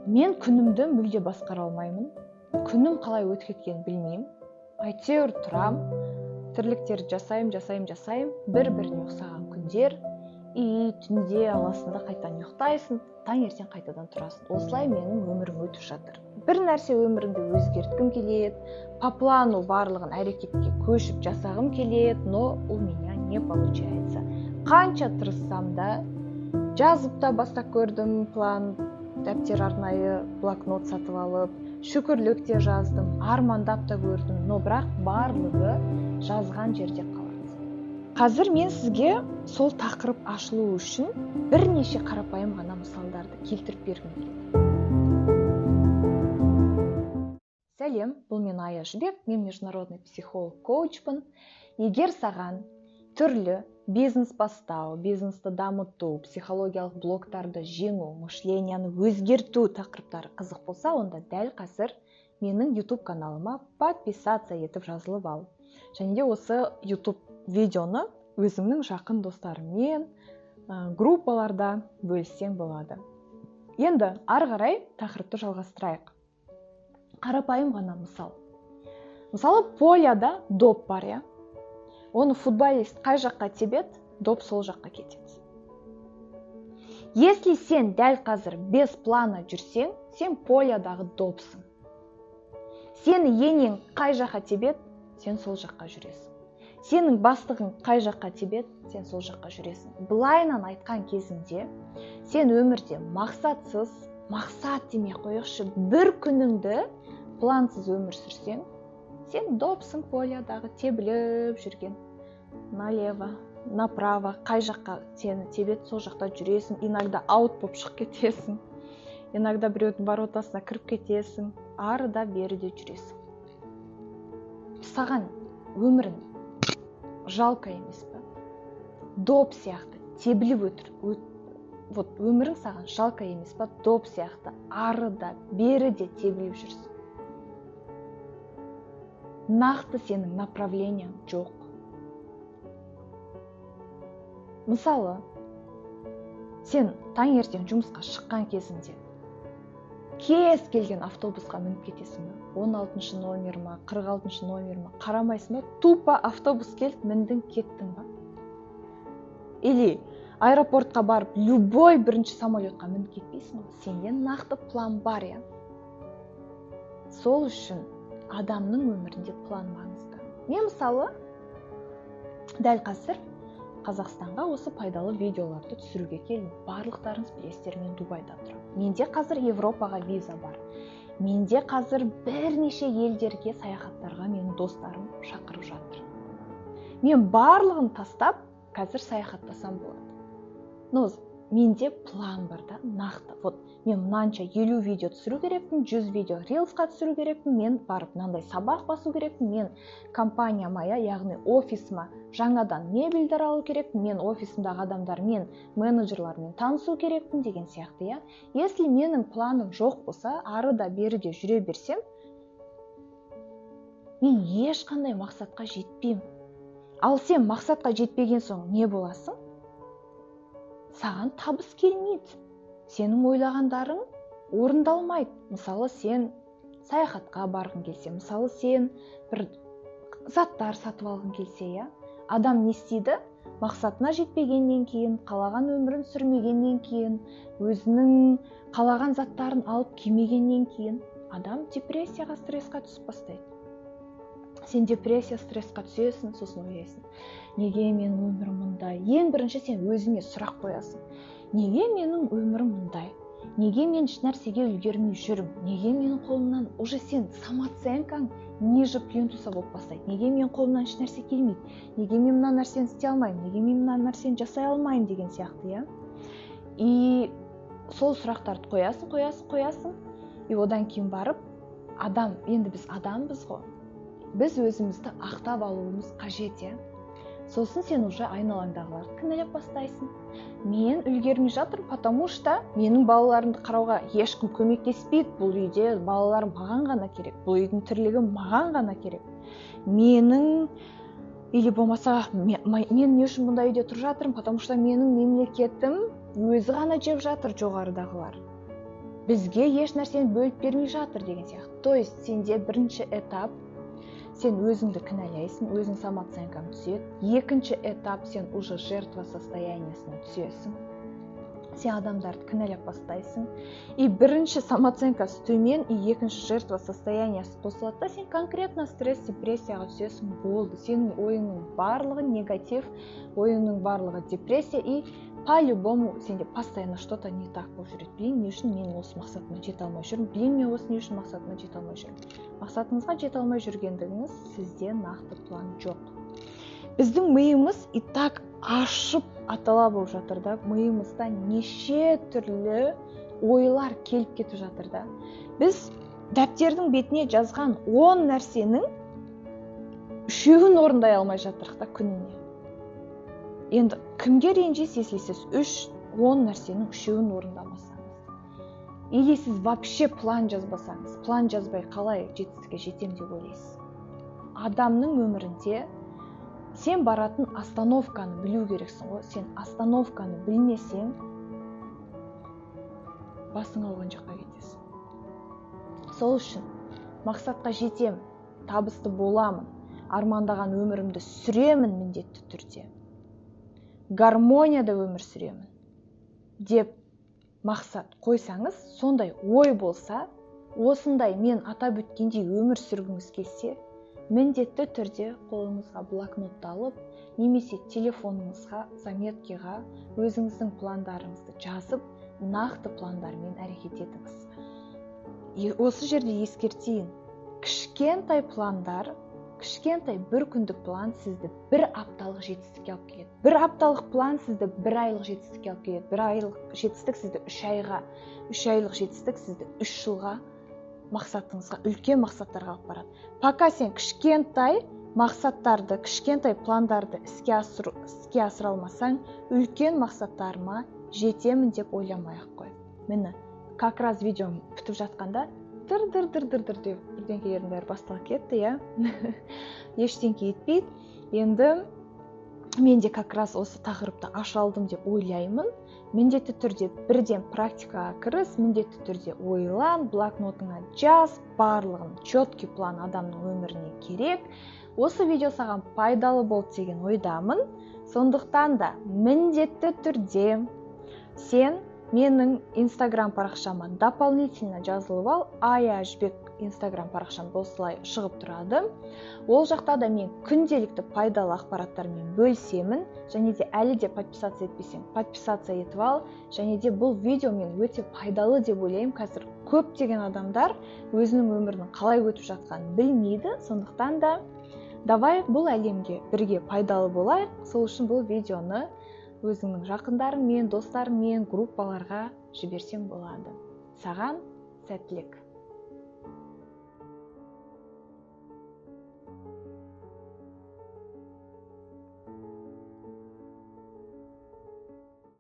Мен күнімді мүлде басқара алмаймын. Күнім қалай өтіп кеткенін білмеймін. Әйтеуір тұрам, тірліктерді жасаймын. Бір-біріне ұқсаған күндер. И түнде аласында қайтадан ұйықтайсың, таңертең қайтадан тұрасың. Осылай менің өмірім өтіп жатыр. Бір нәрсе өмірімді өзгерткім келеді, по плану барлығын әрекетке көшіп жасағым келеді, но у меня не получается. Қанша тырыссам да, жазып та бастап көрдім план, дәптер арнайы блокнот сатып алып, шүкірлік те жаздым, армандап та көрдім, но бірақ барлығы жазған жерде қалады. Қазір мен сізге сол тақырып ашылу үшін бірнеше қарапайым ғана мысалдарды келтіріп бергім келеді. Сәлем, бұл мен Ая Жібек, мен международный психолог-коучпын. Егер саған түрлі бизнес бастау, бизнесті дамыту, психологиялық блоктарды жеңу, мышленияны өзгерту тақырыптары қызық болса, онда дәл қазір менің YouTube каналыма подписаться етіп жазылып ал. Және де осы YouTube видеоны өзіңнің жақын достарымен, группаларда бөліссең болады. Енді ары қарай тақырыпты жалғастырайық. Қарапайым ғана мысал. Мысалы, поляда доп бар, я. Оны футболист қай жаққа тебеді, доп сол жаққа кетеді. Если сен дәл қазір без плана жүрсең, сен полядағы допсың. Сені енең қай жаққа тебеді, сен сол жаққа жүресің. Сенің бастығың қай жаққа тебеді, сен сол жаққа жүресің. Былайынан айтқан кезінде, сен өмірде мақсатсыз, мақсат демей қойықшы, бір күніңді плансыз өмір сүрсең, сен допсың полядағы тебіліп жүрген. Налево, направо, қай жаққа сені тебеді, сол жақта жүресің. Иногда аут болып шығып кетесің. Иногда біреудің воротасына кіріп кетесің. Арыда беріде жүресің. Саған өмірін жалко емес пе? Доп сияқты тебіліп өтір. Вот өмірің саған жалко емес пе? Доп сияқты арыда беріде тебіліп жүрсің. Нақты сенің направлениең жоқ. Мысалы, сен таңертең жұмысқа шыққан кезінде кез келген автобусқа мініп кетесің бе? 16-шы номер ма, 46-шы номер ма, қарамайсың ба? Тупо автобус келді, міндің, кеттің ба? Или аэропортқа барып, любой бірінші самолетқа мініп кетпейсің ба? Сенде нақты план бар, я. Сол үшін адамның өмірінде план маңызды. Мен мысалы, дәл қазір Қазақстанға осы пайдалы видеоларды түсіруге келдім. Барлықтарыңыз білесіздер, мен Дубайда тұрамын. Менде қазір Европаға виза бар. Менде қазір бірнеше елдерге саяхаттарға менің достарым шақырып жатыр. Мен барлығын тастап, қазір саяхаттасам болады. Но менде план бар да, нақты. Вот мен мынанша 50 видео түсіру керекпін, 100 видео рилсқа түсіру керекпін, мен барып мынандай сабақ басу керекпін, мен компанияма, яғни офисыма жаңадан мебельдер алу керекпін, мен офисымдағы адамдармен, менеджерлармен танысу керекпін деген сияқты, я. Если менің планым жоқ болса, арыда беріде жүре берсем, мен ешқандай мақсатқа жетпеймін. Ал сен мақсатқа жетпеген соң не боласың? Саған табыс келмейді. Сенің ойлағандарың орындалмайды. Мысалы, сен саяхатқа барғың келсе, мысалы, сен бір заттар сатып алғың келсе, я. Адам не істейді? Мақсатына жетпегеннен кейін, қалаған өмірін сүрмегеннен кейін, өзінің қалаған заттарын алып кимегеннен кейін, адам депрессияға, стрессқа түсіп бастайды. Сен депрессия, стрессқа түсесің, сосын ойлайсың. Неге менің өмірім мұндай? Ең бірінші сен өзіңе сұрақ қоясың. Неге менің өмірім мұндай? Неге мен еш нәрсеге үлгермей жүрмін? Неге менің қолымнан уже сен самооценкаң ниже плинтуса болып бастайды? Неге мен қолымнан еш нәрсе келмейді? Неге мен мына нәрсені істей алмаймын? Неге мен мына нәрсені жасай алмаймын деген сияқты, я? И сол сұрақтарды қоясың. И одан кейін барып, адам, енді біз адамбыз ғой. Біз өзімізді ақтап алуымыз қажет, я. Сосын сен уже айналаңдағыларды кінәлап бастайсың. Мен үлгермей жатырмын, потому что менің балаларымды қарауға ешкім көмектеспейді. Бұл үйде балаларым маған ғана керек. Бұл үйдің тірлігі маған ғана керек. Или болмаса, мен не үшін бұндай үйде тұрып жатырмын, потому что менің мемлекетім өзі ғана жеп жатыр, жоғарыдағылар. бізге еш нәрсені бөліп бермей жатыр деген сияқты. То есть сенде бірінші этап сен өзіңді кінәлайсың, өзің самооценкаң түседі. Екінші этап сен уже жертва состояниясына түсесің. Сен адамдарды кінәлап бастайсың. И бірінші самооценкасы төмен, и екінші жертва состояниясы қосылады да, сен конкретно стресс, депрессияға түсесің, болды. Сенің ойыңның барлығы негатив, ойыңның барлығы депрессия, и по-любому сенде постоянно что-то не так болып жүреді. Блин, не үшін мен осы мақсатыма жете алмай жүрмін? Блин, мен осы не үшін мақсатыма жете алмай жүрмін? Мақсатыңызға жете алмай жүргендігіңіз сізде нақты план жоқ. Біздің миымыз и так ашып атала болып жатыр да, миымызда неше түрлі ойлар келіп кетіп жатыр да. Біз дәптердің бетіне жазған 10 нәрсенің 3-ін орындай алмай жатырық та күніне. Енді кімге ренжисіз, если сіз 10 нәрсенің 3-ін орындамасаңыз? Или сіз вообще план жазбасаңыз, план жазбай қалай жетістікке жетем деп ойлайсыз? Адамның өмірінде сен баратын остановканы білу керексің ғой. Сен остановканы білмесең, басың ауған жаққа кетесің. Сол үшін мақсатқа жетем, табысты боламын, армандаған өмірімді сүремін міндетті түрде. Гармонияда өмір сүремін деп мақсат қойсаңыз, сондай ой болса, осындай мен атап өткендей өмір сүргіңіз келсе, міндетті түрде қолыңызға блокнотты алып, немесе телефоныңызға, заметкеға өзіңіздің пландарыңызды жазып, нақты пландармен әрекет етіңіз. Осы жерде ескертейін, кішкентай пландар, кішкентай бір күндік план сізді бір апталық жетістікке алып келеді. Бір апталық план сізді бір айлық жетістікке алып келеді. Бір айлық жетістік сізді 3 айға, 3 айлық жетістік сізді 3 жылға, мақсатыңызға, үлкен мақсаттарға алып барады. Пока сен кішкентай мақсаттарды, кішкентай пландарды іске асыра алмасаң, үлкен мақсаттарыма жетемін деп ойламай-ақ қой. Мені как раз видеом бүтіп жатқанда дыр деп бірдеңкелердің бәрі басталып кетті, я. Ештеңке етпейді. Енді мен де как раз осы тақырыпты аша алдым деп ойлаймын. Міндетті түрде бірден практикаға кіріс, міндетті түрде ойлан, блокнотыңа жаз, барлығын четкий план адамның өміріне керек. Осы видео саған пайдалы болды деген ойдамын. Сондықтан да міндетті түрде сен менің инстаграм парақшама дополнительно жазылып ал. Ая Жібек инстаграм парақшам осылай шығып тұрады. Ол жақта да мен күнделікті пайдалы ақпараттармен бөлісемін. Және де әлі де подписация етпесең, подписация етіп ал. Және де бұл видео мен өте пайдалы деп ойлаймын. Қазір көптеген адамдар өзінің өмірінің қалай өтіп жатқанын білмейді. Сондықтан да давай бұл әлемге бірге пайдалы болайық. Сол үшін бұл видеоны өзіңнің жақындарыңмен, достарыңмен, группаларға жіберсең болады. Саған сәттілік.